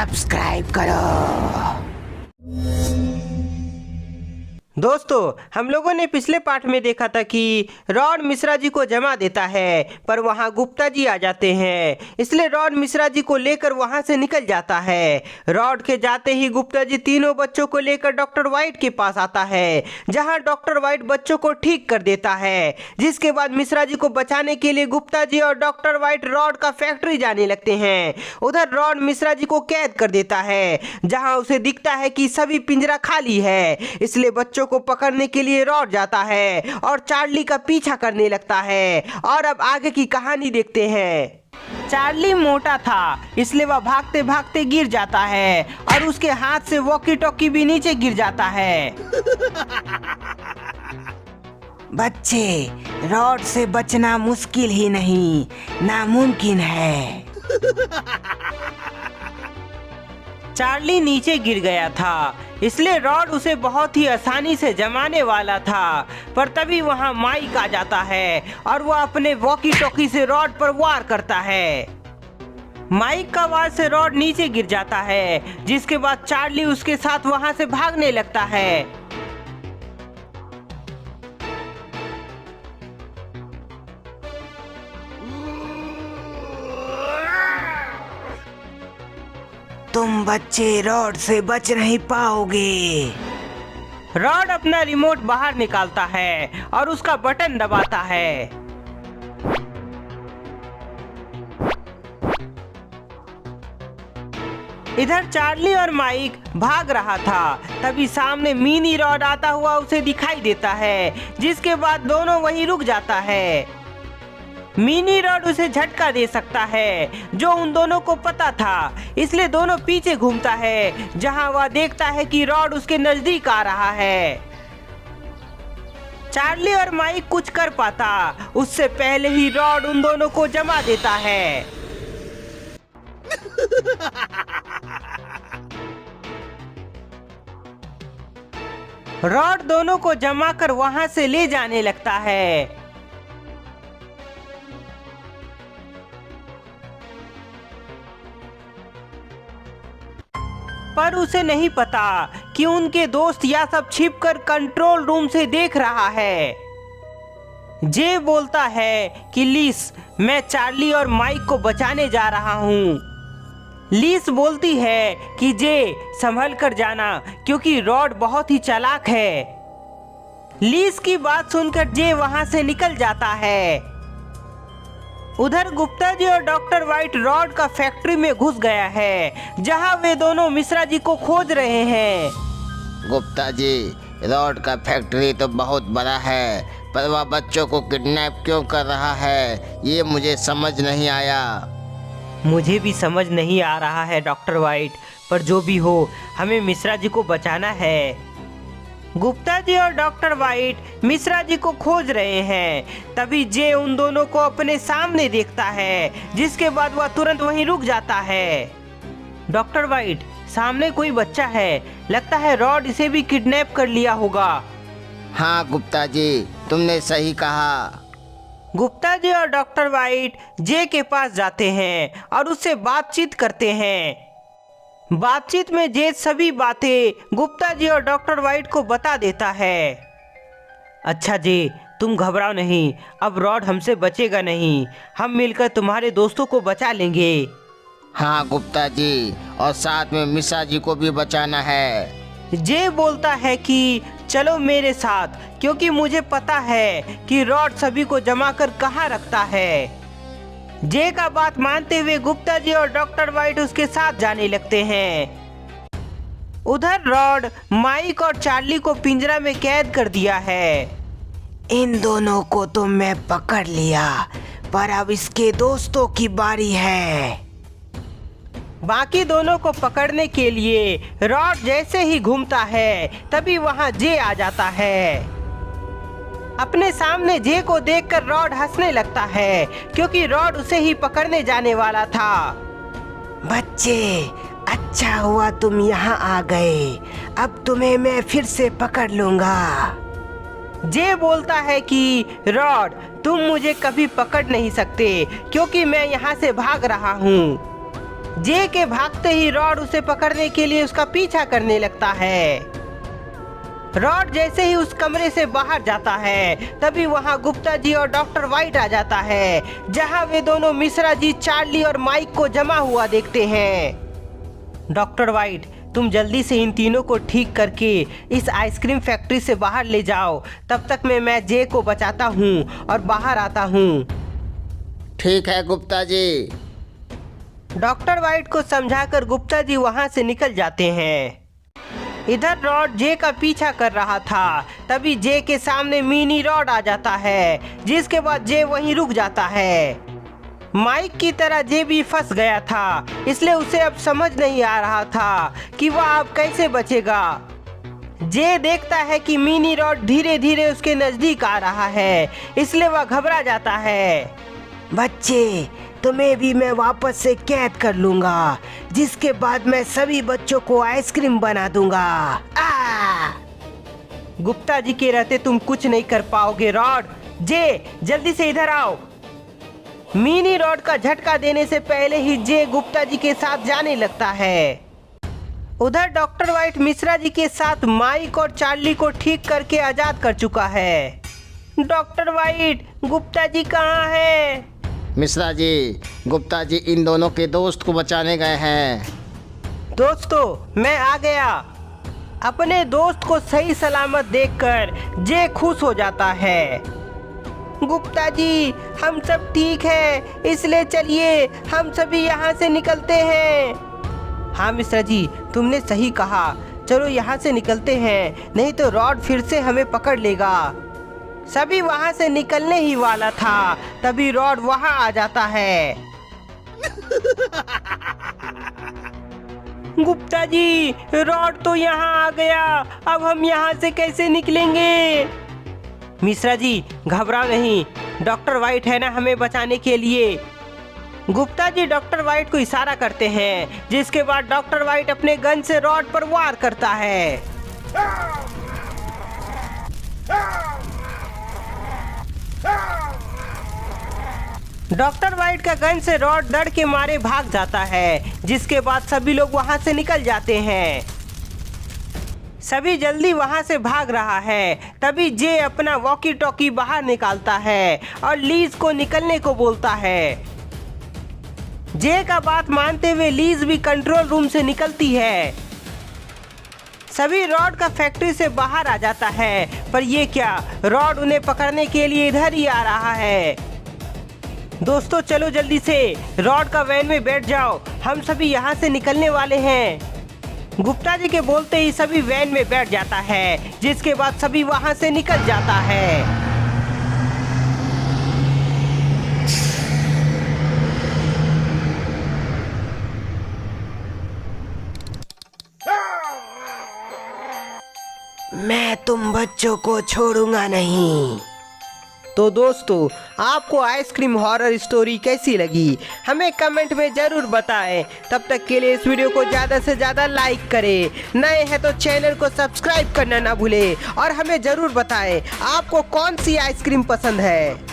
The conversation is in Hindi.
सब्सक्राइब करो। दोस्तों, हम लोगों ने पिछले पार्ट में देखा था कि रॉड मिश्रा जी को जमा देता है, पर वहाँ गुप्ता जी आ जाते हैं, इसलिए रॉड मिश्रा जी को लेकर वहाँ से निकल जाता है। रॉड के जाते ही गुप्ता जी तीनों बच्चों को लेकर डॉक्टर वाइट के पास आता है, जहाँ डॉक्टर वाइट बच्चों को ठीक कर देता है। जिसके बाद मिश्रा जी को बचाने के लिए गुप्ता जी और डॉक्टर वाइट रॉड का फैक्ट्री जाने लगते हैं। उधर रॉड मिश्रा जी को कैद कर देता है, जहाँ उसे दिखता है कि सभी पिंजरा खाली है, इसलिए बच्चों को पकड़ने के लिए रॉड जाता है और चार्ली का पीछा करने लगता है। और अब आगे की कहानी देखते हैं। चार्ली मोटा था, इसलिए वह भागते भागते गिर जाता है और उसके हाथ से वॉकी टॉकी भी नीचे गिर जाता है। बच्चे, रॉड से बचना मुश्किल ही नहीं, नामुमकिन है। चार्ली नीचे गिर गया था, इसलिए रॉड उसे बहुत ही आसानी से जमाने वाला था, पर तभी वहां माइक आ जाता है और वह अपने वॉकी टॉकी से रॉड पर वार करता है। माइक का वार से रॉड नीचे गिर जाता है, जिसके बाद चार्ली उसके साथ वहां से भागने लगता है। तुम बच्चे रॉड से बच नहीं पाओगे। रॉड अपना रिमोट बाहर निकालता है और उसका बटन दबाता है। इधर चार्ली और माइक भाग रहा था, तभी सामने मिनी रॉड आता हुआ उसे दिखाई देता है, जिसके बाद दोनों वहीं रुक जाता है। मिनी रॉड उसे झटका दे सकता है, जो उन दोनों को पता था, इसलिए दोनों पीछे घूमता है, जहां वह देखता है कि रॉड उसके नजदीक आ रहा है। चार्ली और माइक कुछ कर पाता उससे पहले ही रॉड उन दोनों को जमा देता है। रॉड दोनों को जमा कर वहां से ले जाने लगता है। पर उसे नहीं पता कि उनके दोस्त यह सब छिपकर कंट्रोल रूम से देख रहा है। जे बोलता है कि लिस, मैं चार्ली और माइक को बचाने जा रहा हूँ। लिस बोलती है कि जे, संभल कर जाना, क्योंकि रॉड बहुत ही चालाक है। लिस की बात सुनकर जे वहां से निकल जाता है। उधर गुप्ता जी और डॉक्टर वाइट रॉड का फैक्ट्री में घुस गया है, जहां वे दोनों मिश्रा जी को खोज रहे हैं। गुप्ता जी, रॉड का फैक्ट्री तो बहुत बड़ा है, पर वह बच्चों को किडनैप क्यों कर रहा है, ये मुझे समझ नहीं आया। मुझे भी समझ नहीं आ रहा है डॉक्टर वाइट, पर जो भी हो, हमें मिश्रा जी को बचाना है। गुप्ता जी और डॉक्टर वाइट मिश्रा जी को खोज रहे हैं, तभी जे उन दोनों को अपने सामने देखता है, जिसके बाद वह तुरंत वहीं रुक जाता है। डॉक्टर वाइट, सामने कोई बच्चा है, लगता है रॉड इसे भी किडनैप कर लिया होगा। हाँ गुप्ता जी, तुमने सही कहा। गुप्ता जी और डॉक्टर वाइट जे के पास जाते हैं और उससे बातचीत करते हैं। बातचीत में जे सभी बातें गुप्ता जी और डॉक्टर वाइट को बता देता है। अच्छा जे, तुम घबराओ नहीं, अब रॉड हमसे बचेगा नहीं, हम मिलकर तुम्हारे दोस्तों को बचा लेंगे। हाँ गुप्ता जी, और साथ में मिश्रा जी को भी बचाना है। जे बोलता है कि चलो मेरे साथ, क्योंकि मुझे पता है कि रॉड सभी को जमा कर कहाँ रखता है। जे का बात मानते हुए गुप्ता जी और डॉक्टर वाइट उसके साथ जाने लगते हैं। उधर रॉड माइक और चार्ली को पिंजरा में कैद कर दिया है। इन दोनों को तो मैं पकड़ लिया, पर अब इसके दोस्तों की बारी है। बाकी दोनों को पकड़ने के लिए रॉड जैसे ही घूमता है, तभी वहां जे आ जाता है। अपने सामने जे को देखकर रॉड हंसने लगता है, क्योंकि रॉड उसे ही पकड़ने जाने वाला था। बच्चे, अच्छा हुआ तुम यहाँ आ गए, अब तुम्हें मैं फिर से पकड़ लूंगा। जे बोलता है कि रॉड, तुम मुझे कभी पकड़ नहीं सकते, क्योंकि मैं यहाँ से भाग रहा हूँ। जे के भागते ही रॉड उसे पकड़ने के लिए उसका पीछा करने लगता है। रॉड जैसे ही उस कमरे से बाहर जाता है तभी वहां गुप्ता जी और डॉक्टर वाइट आ जाता है, जहां वे दोनों मिश्रा जी, चार्ली और माइक को जमा हुआ देखते हैं। डॉक्टर वाइट, तुम जल्दी से इन तीनों को ठीक करके इस आइसक्रीम फैक्ट्री से बाहर ले जाओ, तब तक मैं जे को बचाता हूँ और बाहर आता हूँ। ठीक है गुप्ता जी। डॉक्टर वाइट को समझाकर गुप्ता जी वहां से निकल जाते हैं। इधर रॉड जे का पीछा कर रहा था, तभी जे के सामने मिनी रॉड आ जाता है, जिसके बाद जे वहीं रुक जाता है। माइक की तरह जे भी फंस गया था, इसलिए उसे अब समझ नहीं आ रहा था कि वह अब कैसे बचेगा। जे देखता है कि मिनी रॉड धीरे धीरे उसके नजदीक आ रहा है, इसलिए वह घबरा जाता है। बच्चे, तुम्हें भी मैं वापस से कैद कर लूंगा, जिसके बाद मैं सभी बच्चों को आइसक्रीम बना दूंगा। गुप्ता जी के रहते तुम कुछ नहीं कर पाओगे रॉड। जे, जल्दी से इधर आओ। मिनी रॉड का झटका देने से पहले ही जे गुप्ता जी के साथ जाने लगता है। उधर डॉक्टर वाइट मिश्रा जी के साथ माइक और चार्ली को ठीक करके आजाद कर चुका है। डॉक्टर वाइट, गुप्ता जी कहाँ है? मिश्रा जी, गुप्ता जी इन दोनों के दोस्त को बचाने गए हैं। दोस्तों, मैं आ गया। अपने दोस्त को सही सलामत देखकर जे खुश हो जाता है। गुप्ता जी, हम सब ठीक है, इसलिए चलिए हम सभी यहाँ से निकलते हैं। हाँ मिश्रा जी, तुमने सही कहा, चलो यहाँ से निकलते हैं, नहीं तो रॉड फिर से हमें पकड़ लेगा। सभी वहाँ से निकलने ही वाला था, तभी रॉड वहाँ आ जाता है। गुप्ता जी, रॉड तो यहाँ आ गया, अब हम यहाँ से कैसे निकलेंगे? मिश्रा जी, घबराओ नहीं, डॉक्टर वाइट है ना हमें बचाने के लिए। गुप्ता जी डॉक्टर वाइट को इशारा करते हैं, जिसके बाद डॉक्टर वाइट अपने गन से रॉड पर वार करता है। डॉक्टर वाइट का गन से रॉड डर के मारे भाग जाता है, जिसके बाद सभी लोग वहां से निकल जाते हैं। सभी जल्दी वहां से भाग रहा है, तभी जे अपना वॉकी टॉकी बाहर निकालता है और लीज को निकलने को बोलता है। जे का बात मानते हुए लीज भी कंट्रोल रूम से निकलती है। सभी रॉड का फैक्ट्री से बाहर आ जाता है, पर ये क्या, रॉड उन्हें पकड़ने के लिए इधर ही आ रहा है। दोस्तों चलो जल्दी से रॉड का वैन में बैठ जाओ, हम सभी यहाँ से निकलने वाले हैं। गुप्ता जी के बोलते ही सभी वैन में बैठ जाता है, जिसके बाद सभी वहाँ से निकल जाता है। मैं तुम बच्चों को छोड़ूंगा नहीं। तो दोस्तों, आपको आइसक्रीम हॉरर स्टोरी कैसी लगी हमें कमेंट में ज़रूर बताएं। तब तक के लिए इस वीडियो को ज़्यादा से ज़्यादा लाइक करें, नए हैं तो चैनल को सब्सक्राइब करना ना भूलें और हमें ज़रूर बताएं आपको कौन सी आइसक्रीम पसंद है।